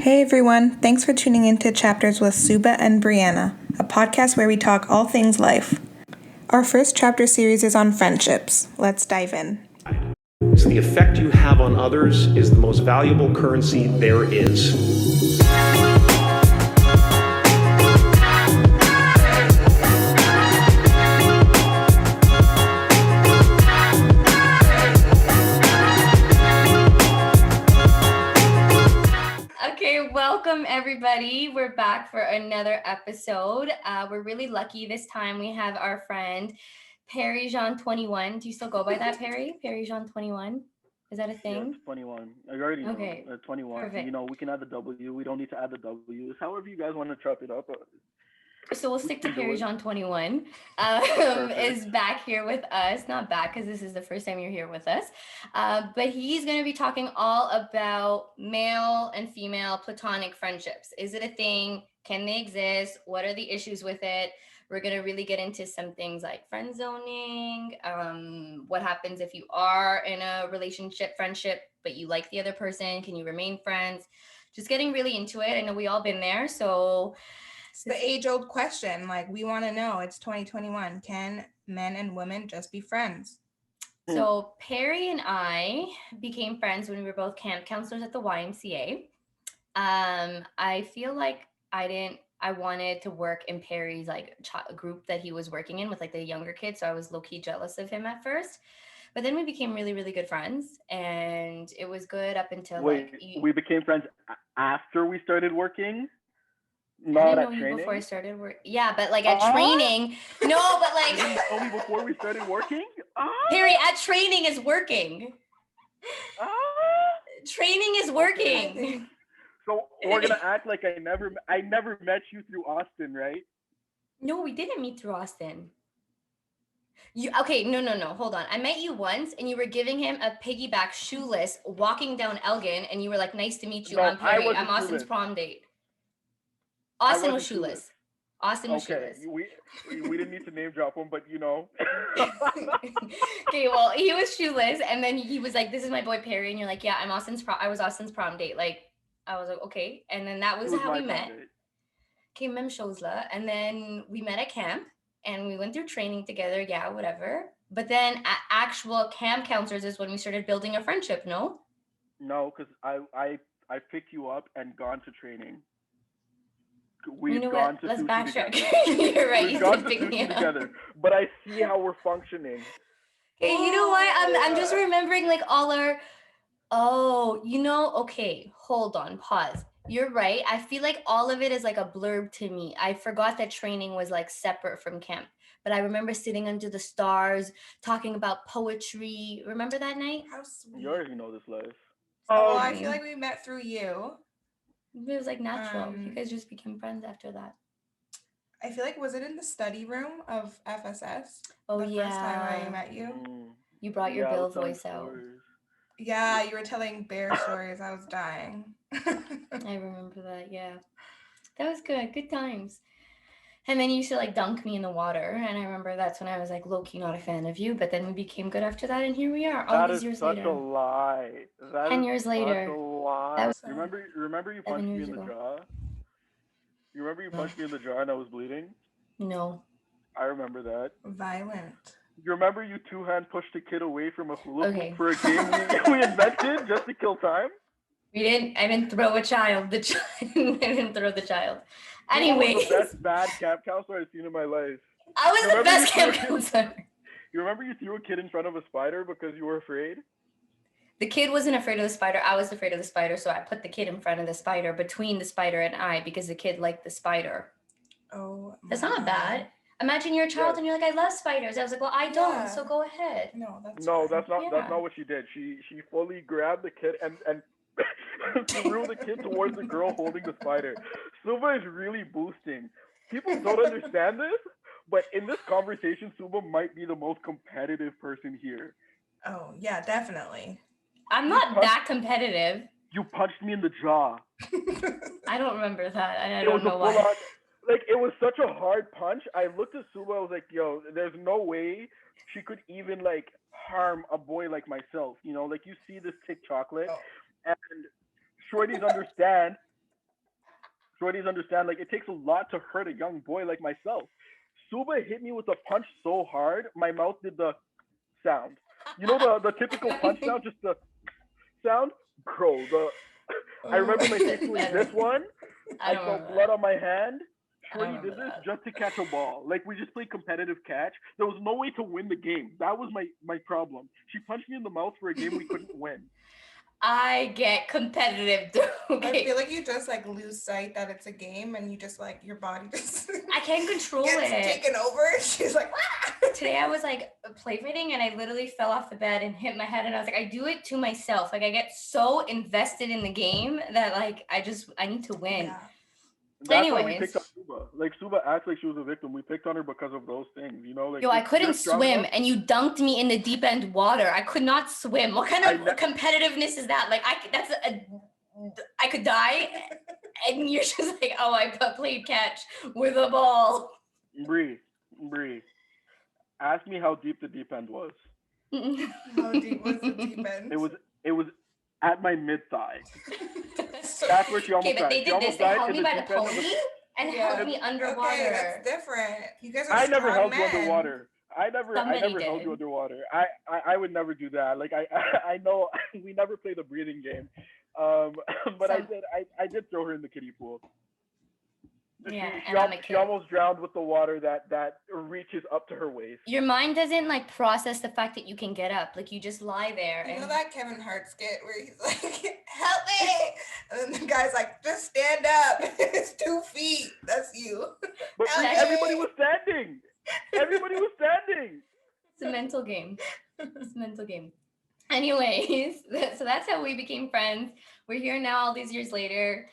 Hey everyone, thanks for tuning in to Chapters with Subhah and Brianna, a podcast where we talk all things life. Our first chapter series is on friendships. Let's dive in. So the effect you have on others is the most valuable currency there is. Welcome everybody. We're back for another episode. We're really lucky this time. We have our friend Perry Jean 21. Do you still go by that, Perry? Perry Jean 21? Is that a thing? Yeah, it's 21. I already know. Okay. 21. Perfect. You know, we can add the W. We don't need to add the W's. However you guys want to chop it up. So we'll stick to Perry Jean 21. Is back here with us. Not back because this is the first time you're here with us. But he's going to be talking all about male and female platonic friendships. Is it a thing? Can they exist? What are the issues with it? We're going to really get into some things like friend zoning. What happens if you are in a relationship, friendship, but you like the other person? Can you remain friends? Just getting really into it. I know we all been there. So it's the age-old question. Like, we want to know. It's 2021. Can men and women just be friends? So Perry and I became friends when we were both camp counselors at the YMCA. I feel like I wanted to work in Perry's group that he was working in with like the younger kids. So I was low-key jealous of him at first. But then we became really, really good friends. And it was good up until we became friends after we started working? Not I didn't know you before I started work. Yeah, but like at training. No, but like. You didn't know me before we started working? Perry, at training is working. Training is working. So we're gonna act like I never met you through Austin, right? No, we didn't meet through Austin. No. Hold on. I met you once, and you were giving him a piggyback shoeless walking down Elgin, and you were like, "Nice to meet you. I'm Perry. I'm Austin's prom date." Austin was shoeless. Austin was shoeless. We didn't need to name drop him, but you know. Okay, well, he was shoeless, and then he was like, "This is my boy Perry," and you're like, "Yeah, I was Austin's prom date." Like, I was like, "Okay," and then that was how we met. Okay, mem showsla, and then we met at camp, and we went through training together. Yeah, whatever. But then at actual camp counselors is when we started building a friendship. No. No, because I picked you up and gone to training. We've gone to Let's backtrack. You're right. You did pick me up together, but I see how we're functioning. Okay, you know what? I'm just remembering like all our. Oh, okay. Hold on. Pause. You're right. I feel like all of it is like a blurb to me. I forgot that training was like separate from camp, but I remember sitting under the stars talking about poetry. Remember that night? How sweet. You already know this life. Well, I feel like we met through you. It was like natural. You guys just became friends after that. I feel like, was it in the study room of FSS? Oh, the first time I met you? You brought your Bill voice out. Yeah, you were telling bear stories. I was dying. I remember that, yeah. That was good. Good times. And then you used to like dunk me in the water. And I remember that's when I was like low-key not a fan of you. But then we became good after that. And here we are all these years later. That is such a lie. 10 years later. Such a lie. Remember you punched me in the jaw? You remember you punched me in the jaw and I was bleeding? No. I remember that. Violent. You remember you two-hand pushed a kid away from a hula hoop for a game we invented just to kill time? I didn't throw a child. I didn't throw the child. Anyway. You were the best bad camp counselor I've seen in my life. I was the best camp counselor. You remember you threw a kid in front of a spider because you were afraid? The kid wasn't afraid of the spider. I was afraid of the spider. So I put the kid in front of the spider, between the spider and I, because the kid liked the spider. Oh, that's not bad. Imagine you're a child and you're like, I love spiders. I was like, well, I don't, so go ahead. That's not what she did. She fully grabbed the kid and threw the kid towards the girl holding the spider. Subhah is really boosting. People don't understand this, but in this conversation, Subhah might be the most competitive person here. Oh, yeah, definitely. I'm not that competitive. You punched me in the jaw. I don't remember that. I don't know why. It was such a hard punch. I looked at Subhah, I was like, yo, there's no way she could even, like, harm a boy like myself. You know, like, you see this thick chocolate, and shorties understand shorties understand, like, it takes a lot to hurt a young boy like myself. Suba hit me with a punch so hard, my mouth did the sound. You know the typical punch sound, just the sound? Bro, I remember my face doing this one. I felt blood on my hand. Shorty did this just to catch a ball. Like, we just played competitive catch. There was no way to win the game. That was my problem. She punched me in the mouth for a game we couldn't win. I get competitive too. Okay. I feel like you just like lose sight that it's a game, and you just like your body just I can't control gets it. taken over. She's like, ah! Today I was like play fighting, and I literally fell off the bed and hit my head, and I was like, I do it to myself. Like, I get so invested in the game that like I need to win. Yeah. That's why we picked on Suba. Like, Suba acts like she was a victim. We picked on her because of those things, you know? Like, yo, I couldn't swim, and you dunked me in the deep end water. I could not swim. What kind of competitiveness is that? Like, I could die, and you're just like, oh, I played catch with a ball. Bree, ask me how deep the deep end was. How deep was the deep end? It was at my mid-thigh. That's where she almost died. They did this. They held me by the pony and held me underwater. Okay, that's different. You guys are I never held men. you underwater. I never held you underwater. I would never do that. Like, I know we never played the breathing game. But I did throw her in the kiddie pool. Yeah, she almost drowned with the water that reaches up to her waist. Your mind doesn't like process the fact that you can get up. Like, you just lie there. You know that Kevin Hart skit where he's like, help me, and then the guy's like, just stand up. It's 2 feet. That's you. But everybody was standing. Everybody was standing. It's a mental game. Anyways, so that's how we became friends. We're here now all these years later.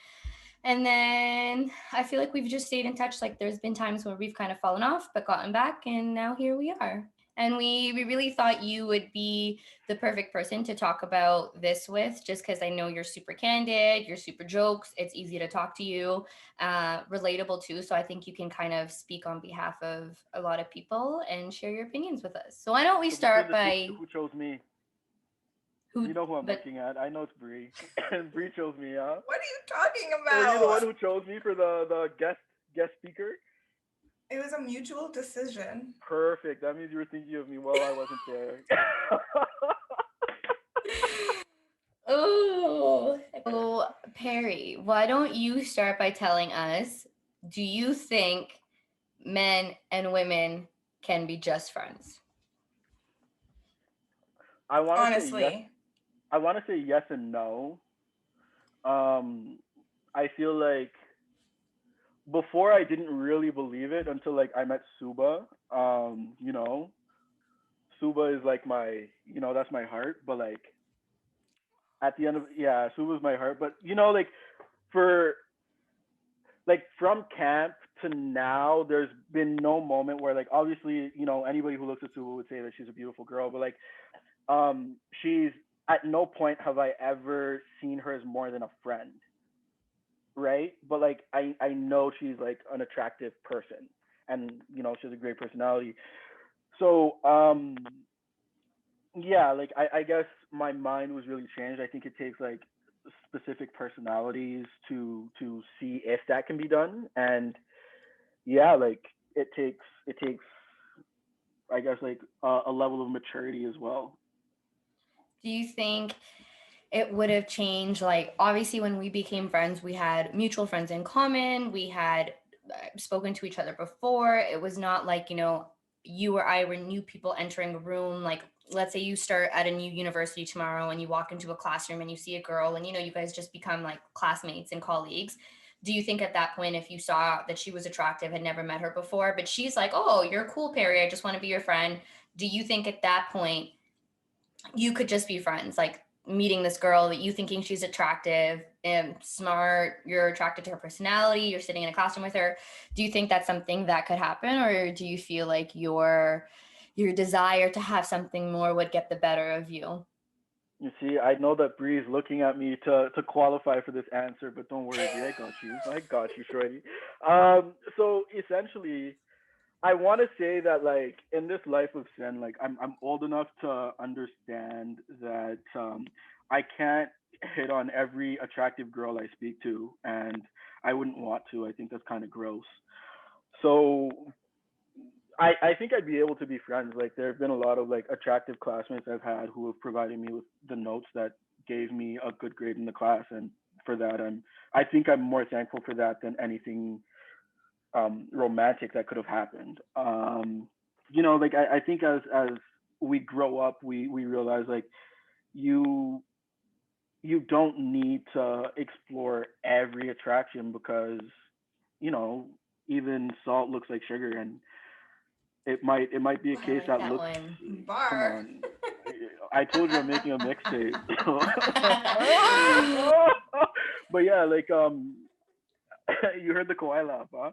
And then I feel like we've just stayed in touch. Like, there's been times where we've kind of fallen off, but gotten back, and now here we are. And we really thought you would be the perfect person to talk about this with, just because I know you're super candid, you're super jokes. It's easy to talk to you, relatable too. So I think you can kind of speak on behalf of a lot of people and share your opinions with us. So why don't we start by... Who chose me? You know who I'm looking at. I know it's Bree. And Bree chose me, huh? What are you talking about? Were you the one who chose me for the guest speaker? It was a mutual decision. Perfect. That means you were thinking of me while I wasn't there. Oh, Perry, why don't you start by telling us, do you think men and women can be just friends? I want to say yes and no. I feel like before I didn't really believe it until like I met Suba. You know, Suba is like my, you know, that's my heart. But like at the end of, yeah, Suba's my heart. But you know, like for like from camp to now, there's been no moment where like, obviously, you know, anybody who looks at Suba would say that she's a beautiful girl, but like she's, at no point have I ever seen her as more than a friend, right? But like I know she's like an attractive person, and you know, she has a great personality. So yeah, like I guess my mind was really changed. I think it takes like specific personalities to see if that can be done, and yeah, like it takes I guess like a level of maturity as well. Do you think it would have changed? Like, obviously, when we became friends, we had mutual friends in common. We had spoken to each other before. It was not like, you know, you or I were new people entering a room. Like, let's say you start at a new university tomorrow and you walk into a classroom and you see a girl and, you know, you guys just become like classmates and colleagues. Do you think at that point, if you saw that she was attractive, had never met her before, but she's like, oh, you're cool, Perry, I just want to be your friend. Do you think at that point, you could just be friends, like meeting this girl that you thinking she's attractive and smart, you're attracted to her personality, you're sitting in a classroom with her. Do you think that's something that could happen? Or do you feel like your desire to have something more would get the better of you? You see, I know that Bree's looking at me to qualify for this answer, but don't worry, Bree, I got you, shorty. So essentially, I want to say that, like, in this life of sin, like, I'm old enough to understand that I can't hit on every attractive girl I speak to, and I wouldn't want to. I think that's kind of gross. So I think I'd be able to be friends. Like there have been a lot of like attractive classmates I've had who have provided me with the notes that gave me a good grade in the class, and for that I think I'm more thankful for that than anything romantic that could have happened. Like I think as we grow up, we realize like you you don't need to explore every attraction because you know even salt looks like sugar, and it might be a case like that that looks. one. Come Bar. on, I told you I'm making a mixtape. But yeah, like you heard the Kawhi laugh, huh?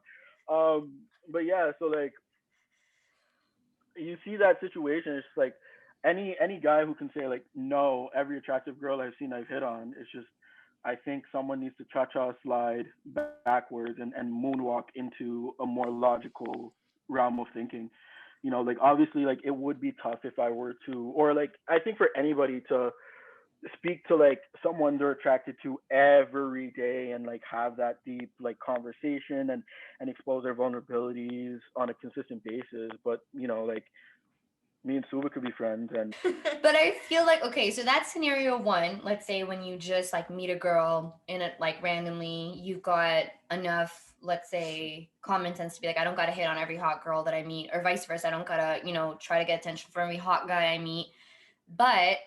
But yeah, so like you see that situation, it's like any guy who can say like no, every attractive girl I've seen I've hit on. It's just I think someone needs to cha-cha slide backwards and moonwalk into a more logical realm of thinking. Like obviously like it would be tough if I were to, or like I think for anybody to speak to like someone they're attracted to every day and like have that deep like conversation and expose their vulnerabilities on a consistent basis. But like me and Suba could be friends, and But I feel like, okay, so that's scenario one. Let's say when you just like meet a girl in it like randomly, you've got enough, let's say, common sense to be like, I don't gotta hit on every hot girl that I meet, or vice versa. I don't gotta, try to get attention from every hot guy I meet. But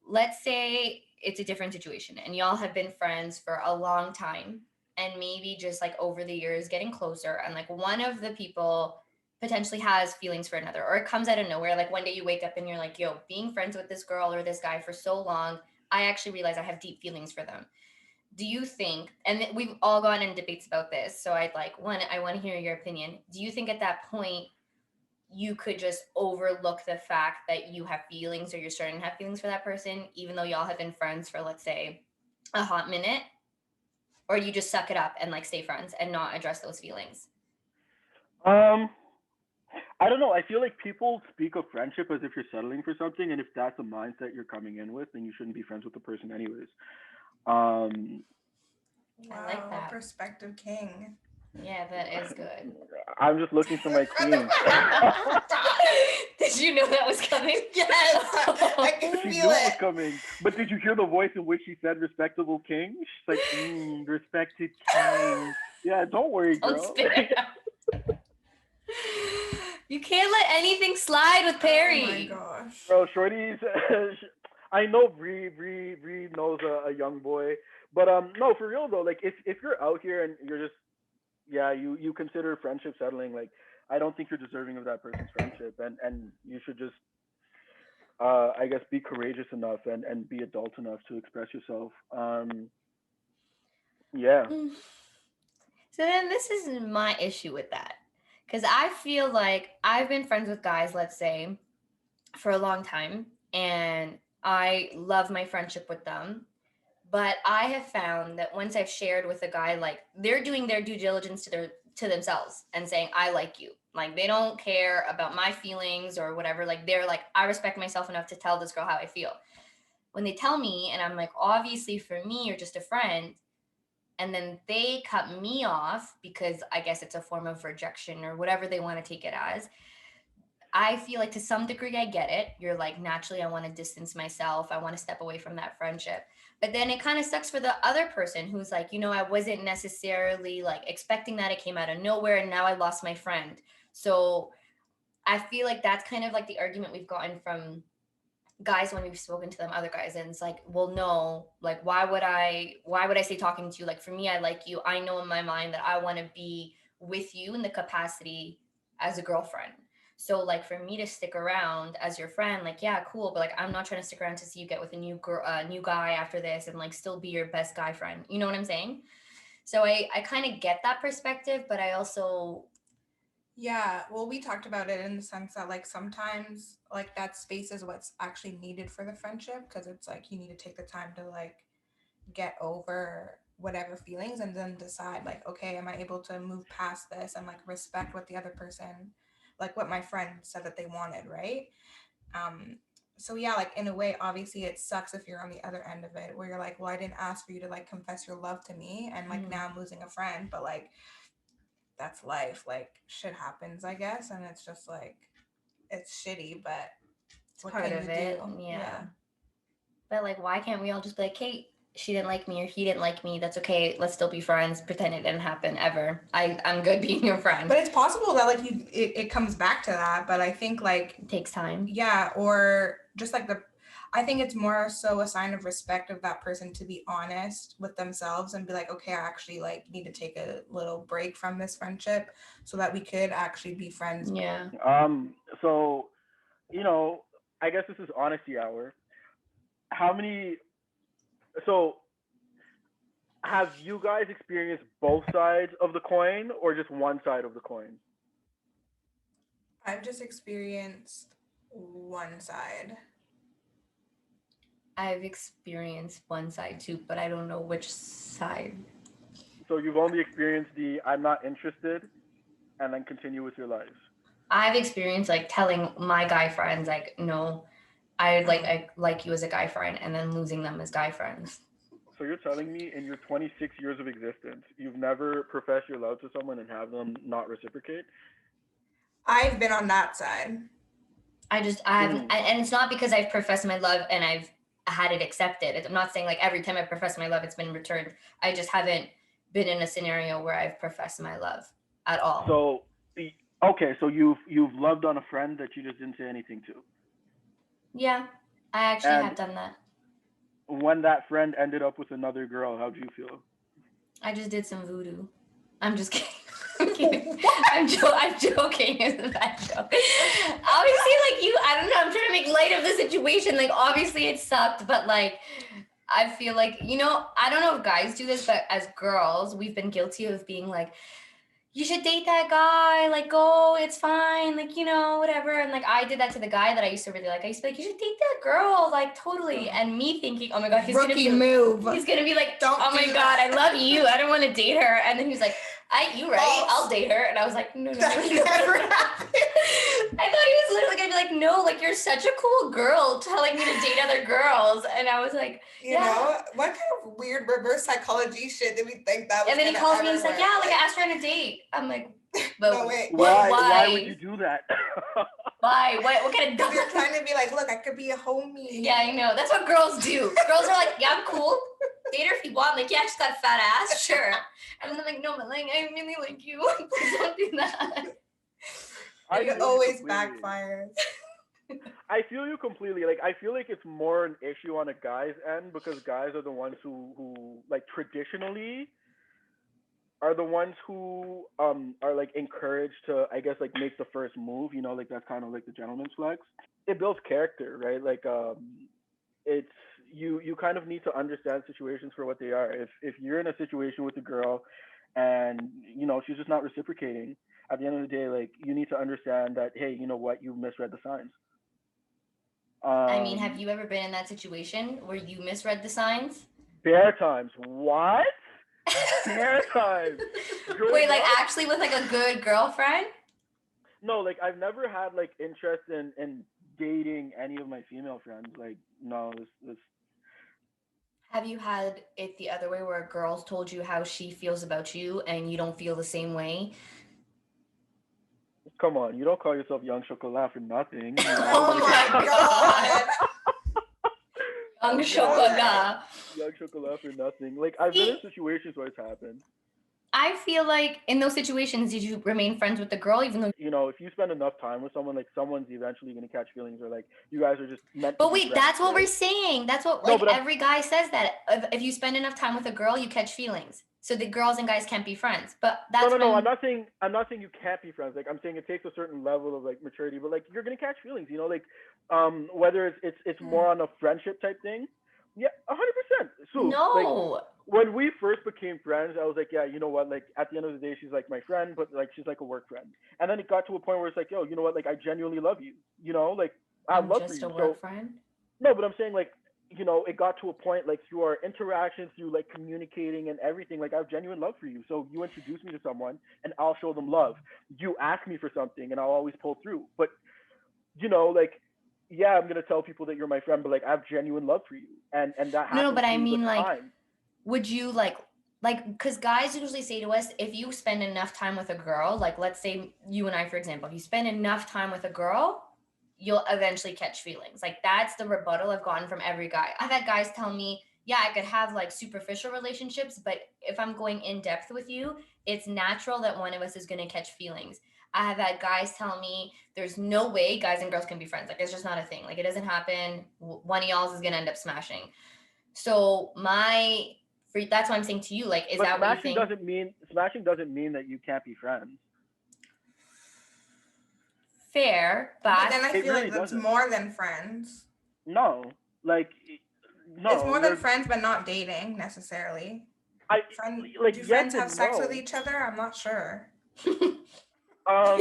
let's say it's a different situation and y'all have been friends for a long time, and maybe just like over the years getting closer, and like one of the people potentially has feelings for another, or it comes out of nowhere. Like one day you wake up and you're like, yo, being friends with this girl or this guy for so long, I actually realize I have deep feelings for them. Do you think, and we've all gone in debates about this, so I want to hear your opinion. Do you think at that point you could just overlook the fact that you have feelings, or you're starting to have feelings for that person, even though y'all have been friends for, let's say, a hot minute? Or you just suck it up and like stay friends and not address those feelings? um I don't know. I feel like people speak of friendship as if you're settling for something, and if that's a mindset you're coming in with, then you shouldn't be friends with the person anyways. Um, I like Wow, that. perspective king. Yeah, that is good. I'm just looking for my queen. Did you know that was coming? Yes, I can She feel knew it was it. coming, but did you hear the voice in which she said "respectable king"? She's like, "Respected king." Yeah, don't worry, Don't girl. spit it out. You can't let anything slide with Oh my Perry. gosh. Bro, Shorty's. I know Bree knows a young boy, but no, for real though. Like, if you're out here and you're just yeah, you consider friendship settling, like I don't think you're deserving of that person's friendship, and you should just I guess be courageous enough and be adult enough to express yourself. Yeah. So then this is my issue with that. Because I feel like I've been friends with guys, let's say, for a long time, and I love my friendship with them. But I have found that once I've shared with a guy, like they're doing their due diligence to themselves and saying, I like you. Like they don't care about my feelings or whatever. Like they're like, I respect myself enough to tell this girl how I feel. When they tell me, and I'm like, obviously for me, you're just a friend, and then they cut me off because I guess it's a form of rejection or whatever they want to take it as. I feel like to some degree I get it. You're like, naturally I want to distance myself. I want to step away from that friendship. But then it kind of sucks for the other person who's like, I wasn't necessarily like expecting that. It came out of nowhere and now I lost my friend. So I feel like that's kind of like the argument we've gotten from guys when we've spoken to them, other guys, and it's like, well, no, like why would I stay talking to you? Like for me, I like you. I know in my mind that I want to be with you in the capacity as a girlfriend. So like for me to stick around as your friend, like yeah, cool, but like I'm not trying to stick around to see you get with a new girl, new guy after this, and like still be your best guy friend. You know what I'm saying? So I kind of get that perspective, but I also Yeah, well, we talked about it in the sense that like sometimes like that space is what's actually needed for the friendship, because it's like you need to take the time to like get over whatever feelings and then decide like, okay, am I able to move past this and like respect what the other person, like what my friend said that they wanted, right? um so yeah, like in a way, obviously it sucks if you're on the other end of it, where you're like, well, I didn't ask for you to like confess your love to me, and like now I'm losing a friend, but like that's life. Like shit happens, I guess, and it's just like it's shitty, but It's what part can of you it. do? Yeah. But like, why can't we all just be like, Kate, she didn't like me or he didn't like me. That's okay. Let's still be friends. Pretend it didn't happen ever. I'm good being your friend. But it's possible that like it comes back to that. But I think like it takes time. Yeah, or just like I think it's more so a sign of respect of that person to be honest with themselves and be like, okay, I actually like need to take a little break from this friendship so that we could actually be friends. Yeah. So, I guess this is honesty hour. How many? So, have you guys experienced both sides of the coin or just one side of the coin? I've just experienced one side. I've experienced one side too, but I don't know which side. So you've only experienced the I'm not interested and then continue with your lives. I've experienced like telling my guy friends like, no, I like you as a guy friend, and then losing them as guy friends. So you're telling me in your 26 years of existence, you've never professed your love to someone and have them not reciprocate? I've been on that side. I haven't, and it's not because I've professed my love and I've had it accepted. I'm not saying like every time I profess my love, it's been returned. I just haven't been in a scenario where I've professed my love at all. So, okay, so you've loved on a friend that you just didn't say anything to. Yeah, I actually have done that. When that friend ended up with another girl, how'd you feel? I just did some voodoo. I'm just kidding. I'm joking. It's a bad joke. Obviously, like I don't know. I'm trying to make light of the situation. Like, obviously, it sucked, but like, I feel like I don't know if guys do this, but as girls, we've been guilty of being like, you should date that guy, like go, it's fine, like whatever. And like I did that to the guy that I used to really like. I used to be like, you should date that girl, like totally. And me thinking, oh my god, he's gonna be like, oh my god, I love you, I don't want to date her. And then he's like, you right, I'll date her. And I was like, no. That never happened. I thought he was literally gonna be like, no, like you're such a cool girl telling me to date other girls. And I was like, you know, what kind of weird reverse psychology shit did we think that was? And then he calls me and he's like, yeah, like I asked her on a date. I'm like, but no, wait. Why would you do that? Why? What kind of dumb? You're trying to be like, look, I could be a homie. Yeah, I know. That's what girls do. Girls are like, yeah, I'm cool. Date her if you want. Like, yeah, she's got a fat ass, sure. And then I'm like, no, but like, I really like you. Please don't do that. It always backfires. I feel you completely. Like, I feel like it's more an issue on a guy's end because guys are the ones who like traditionally are the ones who are like encouraged to, I guess, like make the first move, like that's kind of like the gentleman's flex. It builds character, right? Like it's you kind of need to understand situations for what they are. If you're in a situation with a girl and she's just not reciprocating, at the end of the day, like you need to understand that, hey, you know what, you misread the signs. I mean, have you ever been in that situation where you misread the signs? Bare times. What? Bare times. Wait, like actually with like a good girlfriend? No, like I've never had like interest in dating any of my female friends. Like, no, this. Have you had it the other way where a girl's told you how she feels about you and you don't feel the same way? Come on, you don't call yourself Young Chocolat for nothing. Oh my god. Young Chocolat. Young Chocolat for nothing. Like, I've been in situations where it's happened. I feel like in those situations, did you remain friends with the girl even though... if you spend enough time with someone, like, someone's eventually going to catch feelings or, like, you guys are just meant to be wait, friends, that's what right? we're saying. That's what, like, every guy says that. If you spend enough time with a girl, you catch feelings. So the girls and guys can't be friends. But that's No, I'm not saying you can't be friends. Like, I'm saying it takes a certain level of, like, maturity. But, like, you're going to catch feelings, like, whether it's more on a friendship type thing. Yeah, 100%. So, no. Like, when we first became friends, I was like, yeah, you know what? Like, at the end of the day, she's like my friend, but like she's like a work friend. And then it got to a point where it's like, yo, you know what? Like, I genuinely love you. Like, I love you. Just a work friend? No, but I'm saying like, it got to a point like through our interactions, through like communicating and everything. Like, I have genuine love for you. So you introduce me to someone, and I'll show them love. You ask me for something, and I'll always pull through. But like, yeah, I'm gonna tell people that you're my friend, but like I have genuine love for you, and that No, happens but I through the mean, like, time. would you like, because guys usually say to us, if you spend enough time with a girl, like, let's say you and I, for example, if you spend enough time with a girl, you'll eventually catch feelings. Like, that's the rebuttal I've gotten from every guy. I've had guys tell me, yeah, I could have like superficial relationships, but if I'm going in depth with you, it's natural that one of us is going to catch feelings. I have had guys tell me there's no way guys and girls can be friends. Like, it's just not a thing. Like, it doesn't happen. One of y'all is going to end up smashing. So that's why I'm saying to you, like, is But that what you think? smashing doesn't mean that you can't be friends. Fair, But then I It feel really like that's doesn't. more than friends. No, like, no. It's more than friends, but not dating necessarily. Do Yes friends have and sex no. with each other? I'm not sure. Um,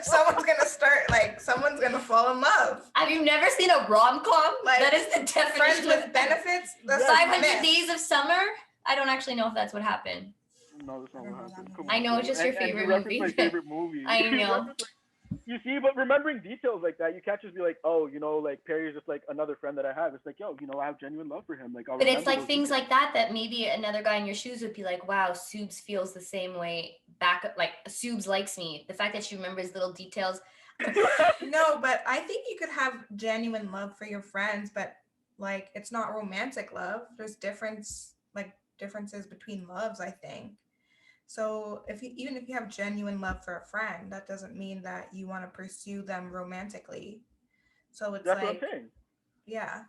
someone's gonna start, like, someone's gonna fall in love. Have you never seen a rom-com? Like, that is the definition friends with of benefits. The Yes. 500 Days of Summer. I don't actually know if that's what happened. No, that's not what happened. Come I on, know it's just your and favorite you reference movie. my favorite movie. I know. You see, but remembering details like that, you can't just be like, oh, like Perry's just like another friend that I have. It's like, yo, I have genuine love for him. Like, But it's like things like that maybe another guy in your shoes would be like, wow, Subs feels the same way back. Like, Subs likes me. The fact that she remembers little details. No, but I think you could have genuine love for your friends, but like, it's not romantic love. There's differences between loves, I think. So even if you have genuine love for a friend, that doesn't mean that you want to pursue them romantically. So it's That's what I'm saying. Yeah.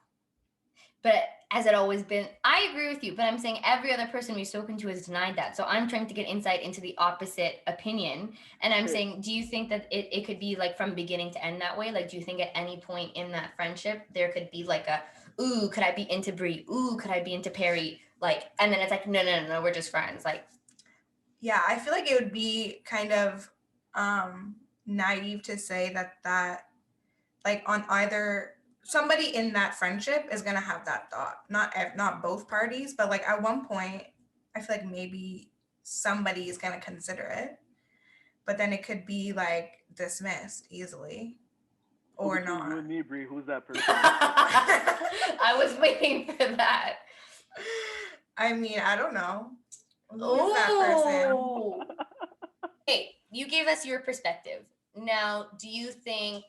But has it always been? I agree with you, but I'm saying every other person we've spoken to has denied that. So I'm trying to get insight into the opposite opinion. And I'm saying, do you think that it could be like from beginning to end that way? Like, do you think at any point in that friendship, there could be like ooh, could I be into Brie? Ooh, could I be into Perry? Like, and then it's like, no, we're just friends. Like, yeah, I feel like it would be kind of naive to say that like on either somebody in that friendship is gonna have that thought. Not both parties, but like at one point, I feel like maybe somebody is gonna consider it, but then it could be like dismissed easily, or not. You and me, Brie, who's that person? I was waiting for that. I mean, I don't know. Who's that person? Hey, you gave us your perspective. Now, do you think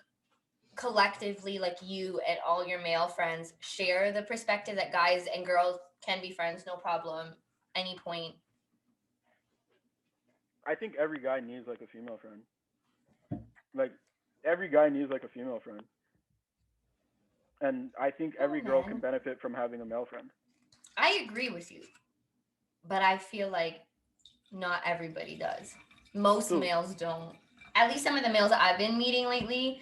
collectively, like you and all your male friends, share the perspective that guys and girls can be friends, no problem, any point? I think every guy needs like a female friend. Like, every guy needs like a female friend. And I think every girl can benefit from having a male friend. I agree with you. But I feel like not everybody does. Most males don't. At least some of the males that I've been meeting lately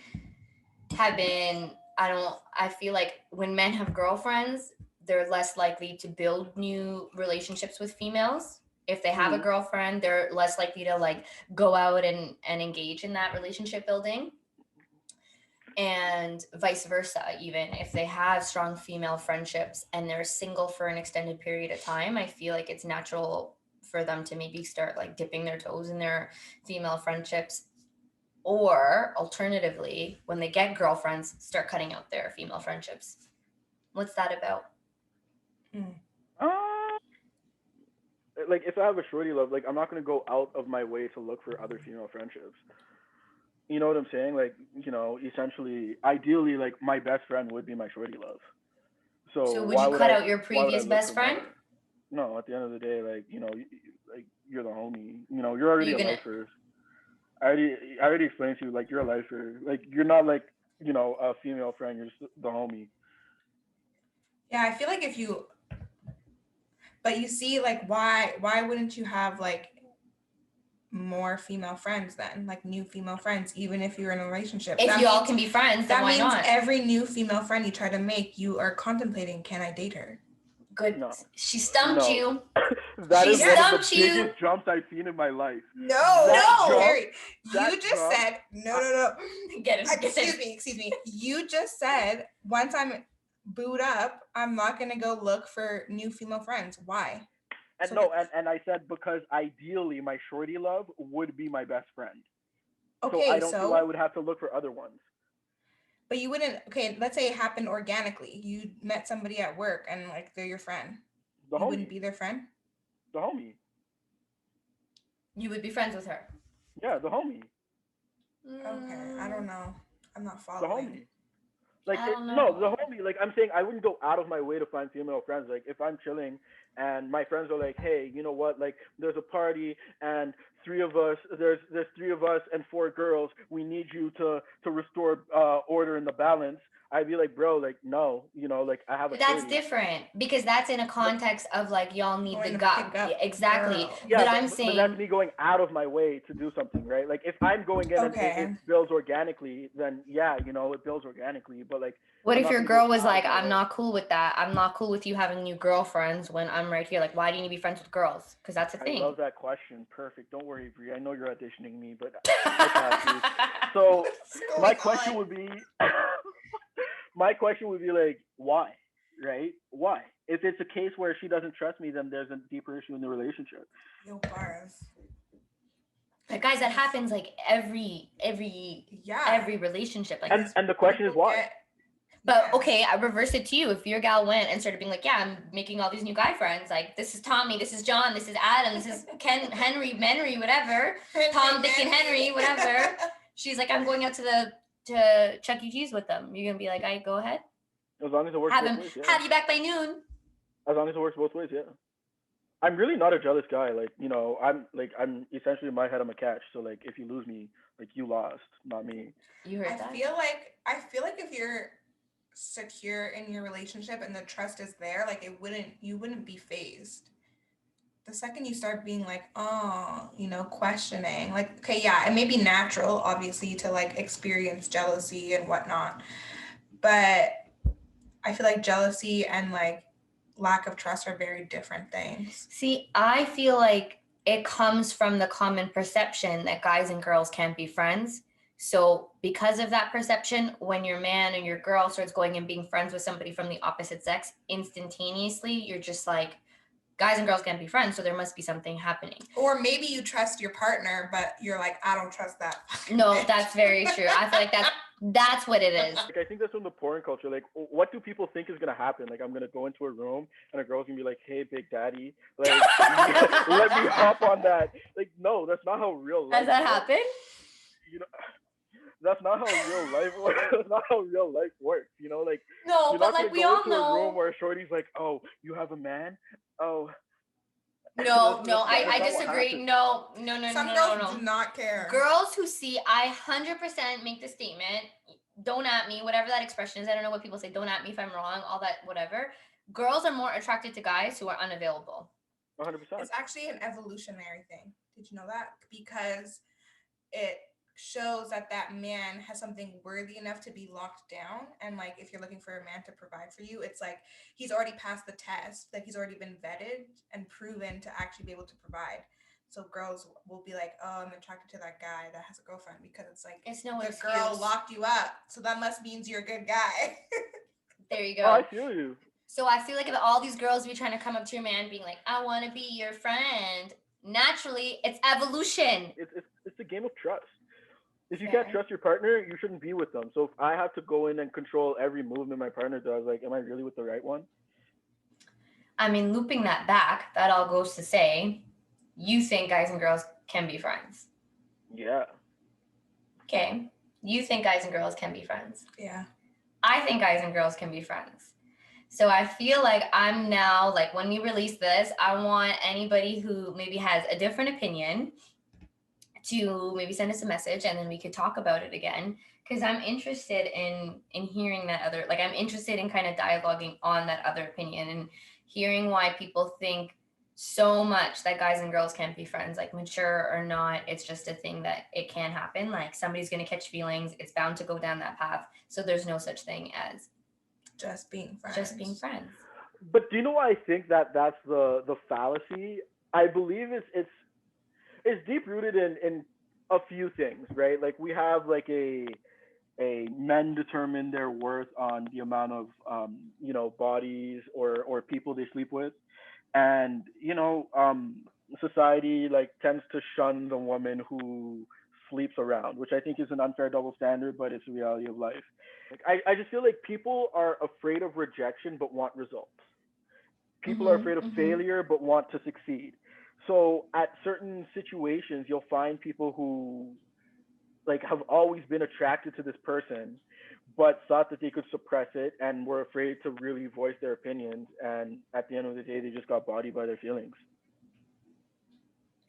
have been, I feel like when men have girlfriends, they're less likely to build new relationships with females. If they have a girlfriend, they're less likely to like go out and engage in that relationship building. And vice versa, even if they have strong female friendships and they're single for an extended period of time, I feel like it's natural for them to maybe start like dipping their toes in their female friendships, or alternatively, when they get girlfriends, start cutting out their female friendships. What's that about? Like, if I have a shorty love, like, I'm not gonna go out of my way to look for other female friendships. You know what I'm saying? Like, essentially, ideally, like, my best friend would be my shorty love. So would you cut out your previous best friend? No, at the end of the day, like, like, you're the homie. You're already a lifer. I already explained to you, like, you're a lifer. Like, you're not like, a female friend. You're just the homie. Yeah, I feel like but you see, like, why wouldn't you have like more female friends then, like new female friends, even if you're in a relationship? If you all can be friends, then why not? That means every new female friend you try to make, you are contemplating, can I date her? Good. No. She stumped you. She stumped you. Biggest jumps I've seen in my life. Harry, you just said no. Get it. Excuse me. You just said once I'm booed up, I'm not gonna go look for new female friends. Why? And I said because ideally my shorty love would be my best friend. Okay, so I don't feel I would have to look for other ones. But you wouldn't. Okay, let's say it happened organically. You met somebody at work and like they're your friend. The You wouldn't homie. be their friend. The homie. You would be friends with her. Yeah, the homie. Okay, I don't know. I'm not The following. homie. Like I don't no, the know. homie. Like I'm saying, I wouldn't go out of my way to find female friends. Like if I'm chilling and my friends are like, hey, you know what? Like there's a party and three of us. There's three of us and four girls. We need you to restore order in the balance. I'd be like, bro, like no, like I have a But that's shorty. different because that's in a But context of like y'all need the Going to guy. pick up Exactly. girls. yeah, But but I'm but that's saying, me going out of my way to do something, right? Like if I'm going in and it Okay. builds organically, then yeah, it builds organically. But like what I'm if not your gonna go girl was out of like, my I'm way. not cool with that. I'm not cool with you having new girlfriends when I'm right here. Like, why do you need to be friends with girls? Because that's a I thing. love that question. Perfect. Don't worry, Bree. I know you're auditioning me, but I got you. So What's my going question on? would be, my question would be like, why? Right? Why? If it's a case where she doesn't trust me, then there's a deeper issue in the relationship. Yo, bars. But guys, that happens like every Yeah. relationship. Like, And the question is People why? get. but Yeah. okay, I reverse it to you. If your gal went and started being like, yeah, I'm making all these new guy friends. Like, this is Tommy, this is John, this is Adam, this is Ken, Henry, whatever. Tom, Dick, and Henry, whatever. She's like, I'm going out to Chuck E. Cheese with them. You're gonna be like, I go ahead. As long as it works both ways, yeah. Have you back by noon. As long as it works both ways, yeah. I'm really not a jealous guy. Like, I'm essentially in my head I'm a catch. So like if you lose me, like you lost, not me. You heard I that? feel like if you're secure in your relationship and the trust is there, like you wouldn't be phased. The second you start being like, oh, questioning, like, okay, yeah, it may be natural, obviously, to like experience jealousy and whatnot, but I feel like jealousy and like lack of trust are very different things. See, I feel like it comes from the common perception that guys and girls can't be friends. So, because of that perception, when your man or your girl starts going and being friends with somebody from the opposite sex, instantaneously, you're just like, guys and girls can't be friends, so there must be something happening. Or maybe you trust your partner, but you're like, I don't trust that. No, that's very true. I feel like that's what it is. Like I think that's from the porn culture. Like, what do people think is gonna happen? Like, I'm gonna go into a room and a girl's gonna be like, "Hey, Big Daddy, like, let me hop on that." Like, no, that's not how real life. Has that happened? You know, that's not how real life works. That's not how real life works. Like, No, you're but not like gonna we go all into a room know. where a shorty's like, "Oh, you have a man? Oh." No, That's I not what disagree. happens. No. Some girls do not care. Girls who see, I 100% make the statement, don't at me, whatever that expression is. I don't know what people say, don't at me if I'm wrong, all that, whatever. Girls are more attracted to guys who are unavailable. 100%. It's actually an evolutionary thing. Did you know that? Because it shows that man has something worthy enough to be locked down, and like if you're looking for a man to provide for you, it's like he's already passed the test, like he's already been vetted and proven to actually be able to provide. So girls will be like, oh, I'm attracted to that guy that has a girlfriend, because it's like It's no the excuse. girl locked you up, so that must means you're a good guy. There you go. Oh, I feel you. So I feel like if all these girls be trying to come up to your man being like, I want to be your friend, naturally it's evolution. It's a game of trust. If you can't trust your partner, you shouldn't be with them. So if I have to go in and control every movement my partner does, like, am I really with the right one? I mean, looping that back, that all goes to say, you think guys and girls can be friends. Yeah. Okay. You think guys and girls can be friends. Yeah. I think guys and girls can be friends. So I feel like I'm now, like when we release this, I want anybody who maybe has a different opinion to maybe send us a message, and then we could talk about it again, because I'm interested in hearing that other, like I'm interested in kind of dialoguing on that other opinion and hearing why people think so much that guys and girls can't be friends, like mature or not, it's just a thing that it can happen. Like somebody's going to catch feelings, it's bound to go down that path, so there's no such thing as just being friends. But do you know why I think that that's the fallacy? I believe it's deep rooted in a few things, right? Like we have like a men determine their worth on the amount of bodies or people they sleep with, and society like tends to shun the woman who sleeps around, which I think is an unfair double standard, but it's the reality of life. Like, I just feel like people are afraid of rejection but want results. People are afraid of failure but want to succeed. So at certain situations, you'll find people who like have always been attracted to this person, but thought that they could suppress it and were afraid to really voice their opinions. And at the end of the day, they just got bodied by their feelings.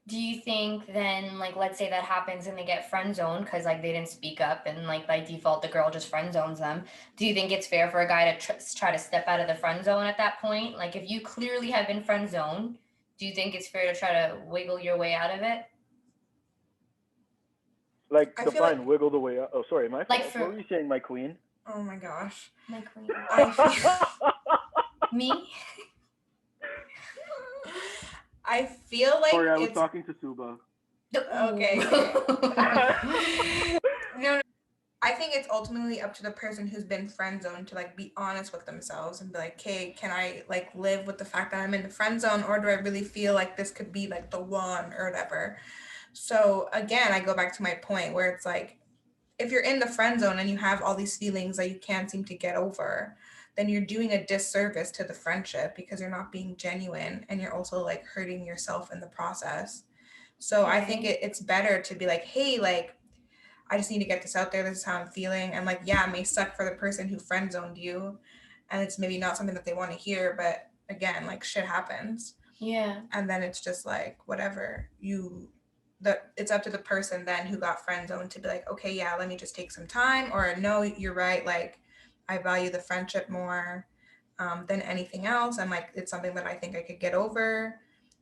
Do you think then, like, let's say that happens and they get friend zoned because like they didn't speak up and like by default the girl just friend zones them? Do you think it's fair for a guy to try to step out of the friend zone at that point? Like, if you clearly have been friend zoned, do you think it's fair to try to wiggle your way out of it? Like, I feel define like, wiggle the way out. Oh, sorry, my fault. Like What were you saying, my queen? oh my gosh, my queen, I feel, me. I feel like Sorry, I was it's talking to Subhah. okay. No, I think it's ultimately up to the person who's been friend zoned to like be honest with themselves and be like, hey, can I like live with the fact that I'm in the friend zone, or do I really feel like this could be like the one or whatever? So again, I go back to my point where it's like, if you're in the friend zone and you have all these feelings that you can't seem to get over, then you're doing a disservice to the friendship because you're not being genuine and you're also like hurting yourself in the process. So I think it's better to be like, hey, like, I just need to get this out there. This is how I'm feeling. And like, yeah, it may suck for the person who friend zoned you. And it's maybe not something that they want to hear, but again, like shit happens. Yeah. And then it's just like, whatever. It's up to the person then who got friend zoned to be like, okay, yeah, let me just take some time. Or no, you're right. Like, I value the friendship more than anything else. And like, it's something that I think I could get over.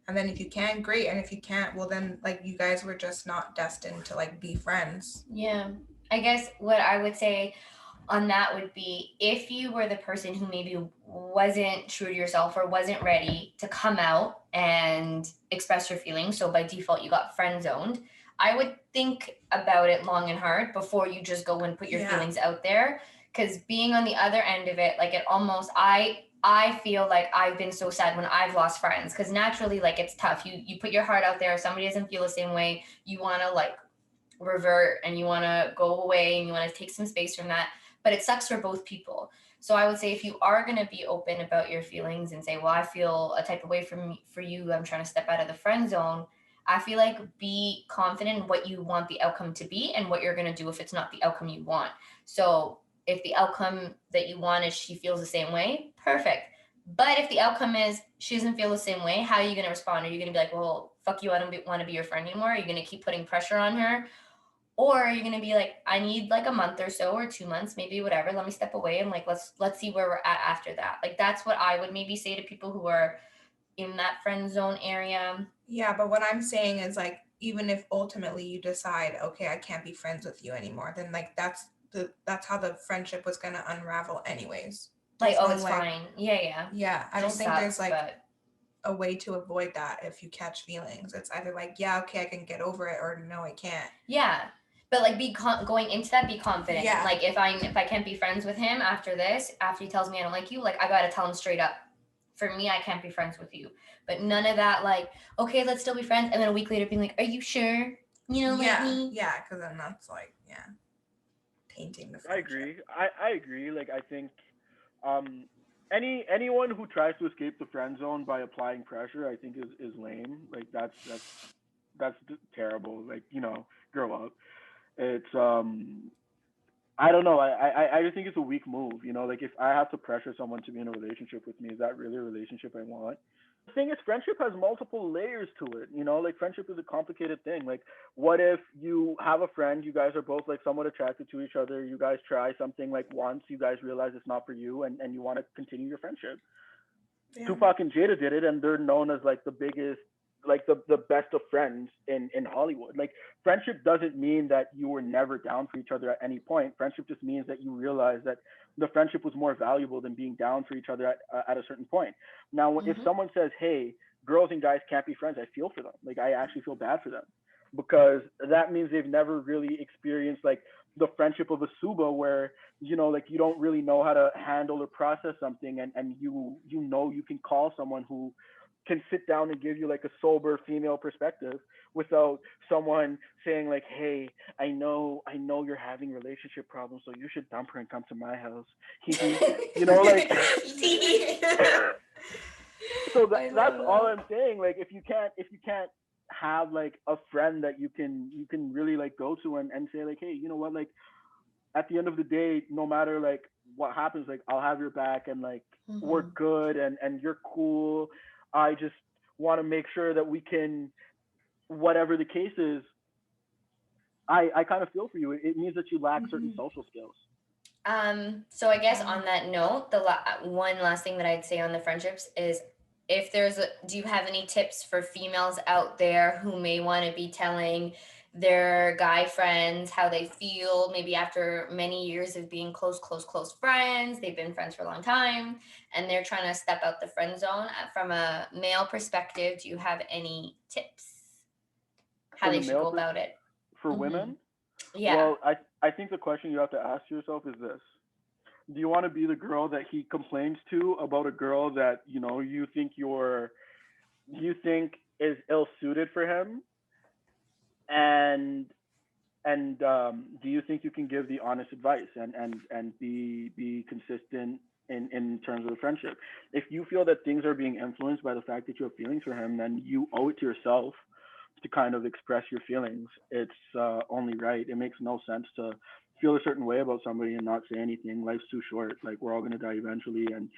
And then if you can, great. And if you can't, well then like you guys were just not destined to like be friends. Yeah. I guess what I would say on that would be, if you were the person who maybe wasn't true to yourself or wasn't ready to come out and express your feelings, so by default you got friend zoned, I would think about it long and hard before you just go and put your feelings out there. Because being on the other end of it, like, it almost, I feel like I've been so sad when I've lost friends, because naturally, like, it's tough. You put your heart out there, somebody doesn't feel the same way, you want to like revert and you want to go away and you want to take some space from that, but it sucks for both people. So I would say, if you are going to be open about your feelings and say, well, I feel a type of way for you, I'm trying to step out of the friend zone, I feel like be confident in what you want the outcome to be and what you're going to do if it's not the outcome you want. So if the outcome that you want is she feels the same way, perfect. But if the outcome is she doesn't feel the same way, how are you going to respond? Are you going to be like, well, fuck you, I don't want to be your friend anymore? Are you going to keep putting pressure on her? Or are you going to be like, I need like a month or so, or 2 months, maybe, whatever, let me step away and like let's see where we're at after that. Like, that's what I would maybe say to people who are in that friend zone area. Yeah, but what I'm saying is like, even if ultimately you decide, okay, I can't be friends with you anymore, then like that's how the friendship was going to unravel anyways. Like, There's oh, no, it's like, fine. Yeah. Yeah, I don't Just think there's sucks, like but a way to avoid that if you catch feelings. It's either like, yeah, okay, I can get over it, or no, I can't. yeah. But like, going into that, be confident. Yeah. Like, if I can't be friends with him after this, after he tells me I don't like you, like, I gotta tell him straight up, for me, I can't be friends with you. But none of that like, okay, let's still be friends, and then a week later being like, are you sure you don't like me? Yeah, because then that's like, yeah, tainting the I friendship. agree. I agree. Like, I think um anyone who tries to escape the friend zone by applying pressure, I think is lame. Like, that's terrible. Like, grow up. It's I don't know. I just think it's a weak move. Like, if I have to pressure someone to be in a relationship with me, is that really a relationship I want? The thing is, friendship has multiple layers to it. Like, friendship is a complicated thing. Like, what if you have a friend, you guys are both like somewhat attracted to each other, you guys try something like once, you guys realize it's not for you, and you want to continue your friendship. Yeah. Tupac and Jada did it, and they're known as like the biggest, like the best of friends in Hollywood. Like, friendship doesn't mean that you were never down for each other at any point. Friendship just means that you realize that the friendship was more valuable than being down for each other at a certain point. Now, if someone says, "Hey, girls and guys can't be friends," I feel for them. Like, I actually feel bad for them, because that means they've never really experienced like the friendship of a Suba, where like, you don't really know how to handle or process something, and you can call someone who can sit down and give you like a sober female perspective without someone saying like, "Hey, I know you're having relationship problems, so you should dump her and come to my house." You know, like so that's all I'm saying. Like if you can't have like a friend that you can really like go to and say like, "Hey, you know what, like at the end of the day, no matter like what happens, like I'll have your back and like we're Mhm. good and you're cool. I just want to make sure that we can, whatever the case is, I kind of feel for you. It means that you lack certain social skills. So I guess on that note, one last thing that I'd say on the friendships is, if do you have any tips for females out there who may want to be telling their guy friends how they feel, maybe after many years of being close friends, they've been friends for a long time, and they're trying to step out the friend zone from a male perspective? Do you have any tips how From they the should male go about it? for Mm-hmm. women, Yeah. well, I think the question you have to ask yourself is this: do you want to be the girl that he complains to about a girl that you think is ill suited for him, and do you think you can give the honest advice and be consistent in terms of the friendship? If you feel that things are being influenced by the fact that you have feelings for him, then you owe it to yourself to kind of express your feelings. It's only right. It makes no sense to feel a certain way about somebody and not say anything. Life's too short. Like we're all gonna die eventually, and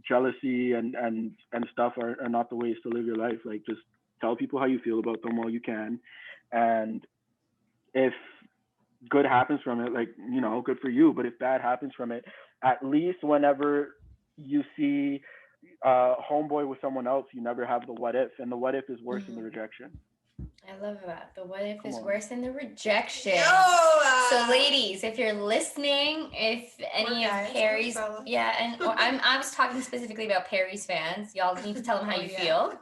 jealousy and stuff are not the ways to live your life. Like just tell people how you feel about them while you can, and if good happens from it, like good for you. But if bad happens from it, at least whenever you see homeboy with someone else, you never have the what if, and the what if is worse than the Mm-hmm. rejection. I love that. The what if Come is on. worse than the rejection. Yo, So, ladies, if you're listening, if any of guys, Perry's, fellas. I was talking specifically about Perry's fans. Y'all need to tell him how you feel,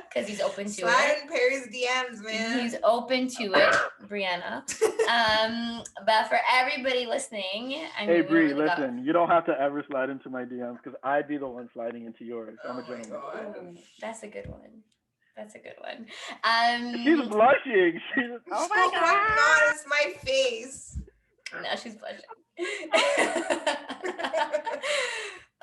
because he's open to Slide it. in Perry's DMs, man. He's open to it, Brianna. But for everybody listening, I Hey mean, we don't Bree, really got. listen, you don't have to ever slide into my DMs because I'd be the one sliding into yours. I'm Oh a my gentleman. god. Ooh, that's a good one. That's a good one. She's blushing. She's oh my Oh my god, god. it's my face. Now she's blushing.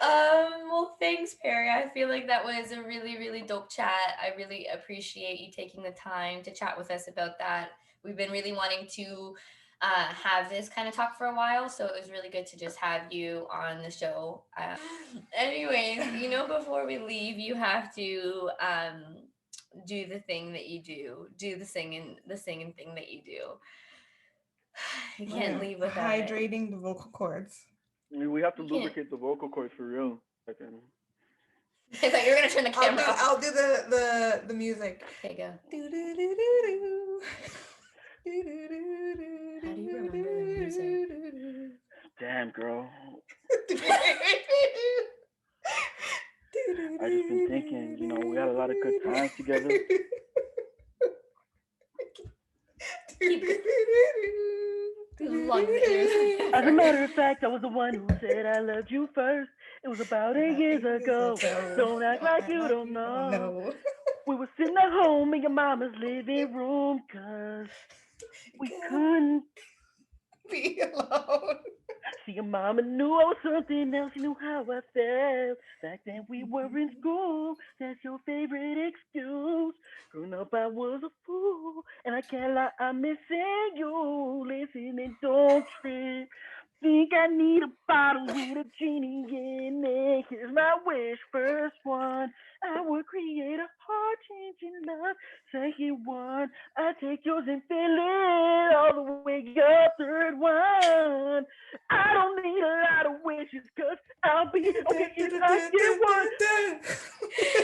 Well, thanks, Perry. I feel like that was a really, really dope chat. I really appreciate you taking the time to chat with us about that. We've been really wanting to have this kind of talk for a while, so it was really good to just have you on the show. Anyways, before we leave, you have to do the thing that you do the singing thing that you do. You can't leave without it. Hydrating the vocal cords. I mean, we have to You can't. lubricate the vocal cords for real. I think. I thought you were gonna turn the camera off. I'll do the music. Okay, go. Do, do, do, do, do. How do you remember the music? Damn, girl. Do, I just been thinking, we had a lot of good times together. As long as it As a matter of fact, I was the one who said I loved you first. It was about 8 years ago. Don't act like you don't know. We were sitting at home in your mama's living room, 'cause we couldn't be alone. see, your mama knew I was something else. She knew how I felt. Back then we were in school. That's your favorite excuse. Growing up, I was a fool. And I can't lie, I'm missing you. Listen and don't trip. Think I need a bottle with a genie in it. Here's my wish, first one. I would create a heart-changing love. Second one, I take yours and fill it all the way up. Third one, I don't need a lot of wishes, 'cause I'll be okay if I get one.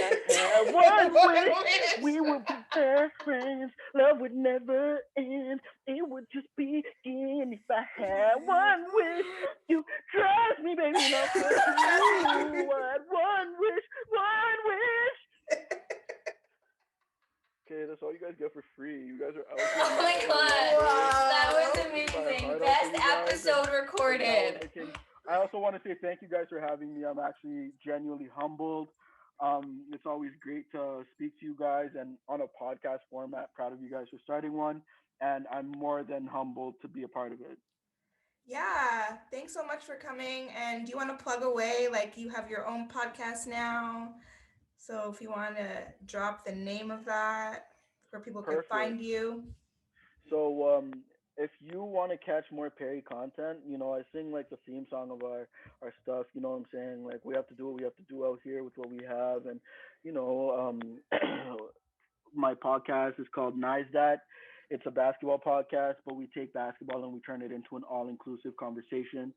I had one wish, we would be best friends. Love would never end, it would just begin. If I had one wish, you trust me, baby, and I'll trust you. What one wish, one wish. Okay, that's all you guys get for free. You guys are out. Oh my god, that was amazing. Best episode recorded. I also want to say thank you guys for having me. I'm actually genuinely humbled. It's always great to speak to you guys and on a podcast format. Proud of you guys for starting one, and I'm more than humbled to be a part of it. Yeah, thanks so much for coming. And do you want to plug away? Like you have your own podcast now. So if you want to drop the name of that, where people could Perfect. find you. So, if you want to catch more Perry content, I sing like the theme song of our stuff. You know what I'm saying? Like we have to do what we have to do out here with what we have, and you know, my podcast is called Nice That. It's a basketball podcast, but we take basketball and we turn it into an all-inclusive conversation.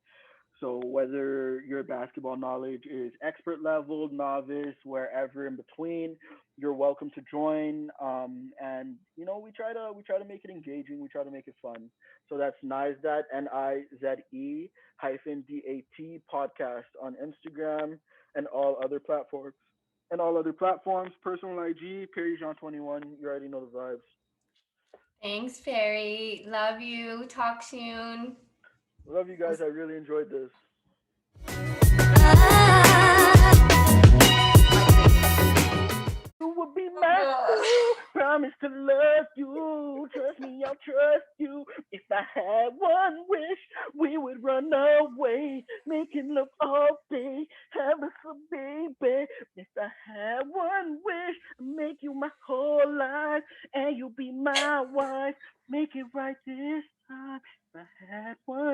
So whether your basketball knowledge is expert level, novice, wherever in between, you're welcome to join. And we try to make it engaging. We try to make it fun. So that's Nizedat Nize hyphen DAT podcast on Instagram and all other platforms. And all other platforms, personal IG, Perry Jean 21. You already know the vibes. Thanks, Perry. Love you. Talk soon. Love you guys. I really enjoyed this. You will be my ooh, promise to love you. Trust me, I'll trust you. If I had one wish, we would run away, making love all day, have us a baby. If I had one wish, make you my whole life, and you'll be my wife. Make it right this time. If I had one